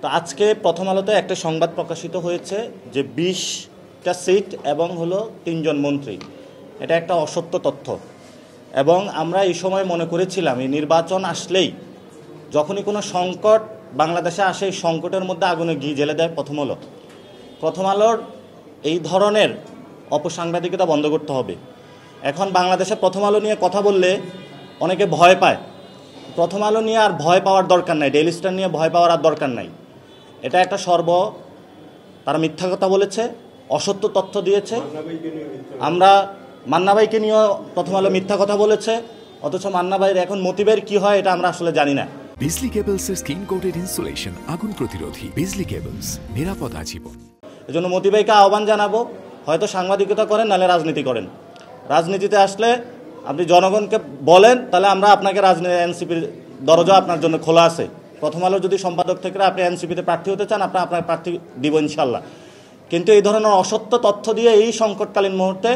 তো আজকে প্রথম আলোতে একটা সংবাদ প্রকাশিত হয়েছে যে 20টা সিট এবং হলো 3 জন মন্ত্রী। এটা একটা অসত্য তথ্য এবং আমরা এই সময় মনে করেছিলাম এই নির্বাচন আসলেই যখনই কোনো সংকট বাংলাদেশে আসে এই সংকটের মধ্যে আগুনে ঘি জ্বেলে দেয় প্রথম আলোর এই ধরনের অপসাংবাদিকতা বন্ধ করতে হবে। এখন বাংলাদেশে প্রথম আলো নিয়ে কথা বললে অনেকে ভয় পায়। প্রথম আলো নিয়ে আর ভয় পাওয়ার দরকার নাই, ডেইলি স্টার নিয়ে ভয় পাওয়ার আর দরকার নাই। এটা একটা তারা মিথ্যা কথা বলেছে, অসত্য তথ্য দিয়েছে। আমরা মান্না ভাইকে নিয়েও প্রথম আলো মিথ্যা কথা বলেছে, অথচ মান্না ভাইয়ের এখন মতিবের কি হয় এটা আমরা আসলে জানি না। বিজলি কেবলস এর স্কিন কোটেড ইনসুলেশন আগুন প্রতিরোধী। বিজলি কেবলস, নিরাপদ আজীবন। এজন্য মতি ভাইকে আহ্বান জানাবো, হয়তো সাংবাদিকতা করেন নাহলে রাজনীতি করেন। রাজনীতিতে আসলে আপনি জনগণকে বলেন, তাহলে আমরা আপনাকে এনসিপির দরজা আপনার জন্য খোলা আছে। প্রথম আলো যদি সম্পাদক থেকে আপনি এনসিপিতে প্রার্থী হতে চান, আপনার প্রার্থী দিব ইনশাল্লাহ। কিন্তু এই ধরনের অসত্য তথ্য দিয়ে এই সংকটকালীন মুহূর্তে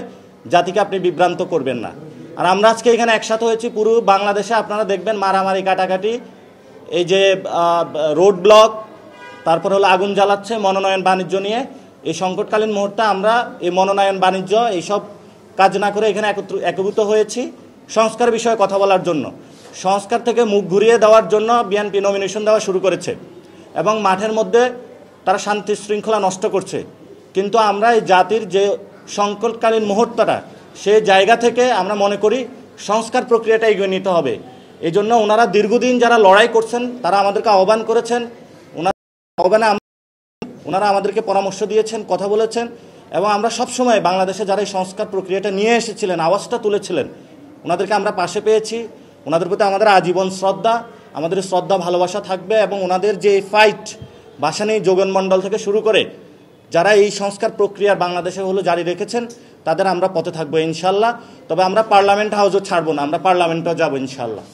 জাতিকে আপনি বিভ্রান্ত করবেন না। আর আমরা আজকে এখানে একসাথে হয়েছি, পুরো বাংলাদেশে আপনারা দেখবেন মারামারি কাটাকাটি, এই যে রোড ব্লক, তারপরে হলো আগুন জ্বালাচ্ছে মনোনয়ন বাণিজ্য নিয়ে। এই সংকটকালীন মুহূর্তে আমরা এই মনোনয়ন বাণিজ্য এইসব কাজ না করে এখানে একীভূত হয়েছি সংস্কার বিষয়ে কথা বলার জন্য। সংস্কার থেকে মুখ ঘুরিয়ে দেওয়ার জন্য বিএনপি নমিনেশন দেওয়া শুরু করেছে এবং মাঠের মধ্যে তারা শান্তি শৃঙ্খলা নষ্ট করছে। কিন্তু আমরা এই জাতির যে সংকটকালীন মুহূর্তটা, সেই জায়গা থেকে আমরা মনে করি সংস্কার প্রক্রিয়াটা এগিয়ে নিতে হবে। এই জন্য ওনারা দীর্ঘদিন যারা লড়াই করছেন তারা আমাদেরকে আহ্বান করেছেন, ওনারা আমাদেরকে পরামর্শ দিয়েছেন, কথা বলেছেন এবং আমরা সবসময় বাংলাদেশে যারা এই সংস্কার প্রক্রিয়াটা নিয়ে এসেছিলেন, আওয়াজটা তুলেছিলেন, ওনাদেরকে আমরা পাশে পেয়েছি। ওনাদের প্রতি আমাদের আজীবন শ্রদ্ধা, আমাদের শ্রদ্ধা ভালোবাসা থাকবে এবং ওনাদের যে ফাইট ভাসানী যোগন মণ্ডল থেকে শুরু করে যারা এই সংস্কার প্রক্রিয়ার বাংলাদেশে হলো জারি রেখেছেন তাদের আমরা পথে থাকবো ইনশাল্লাহ। তবে আমরা পার্লামেন্ট হাউসও ছাড়বো না, আমরা পার্লামেন্টেও যাবো ইনশাল্লাহ।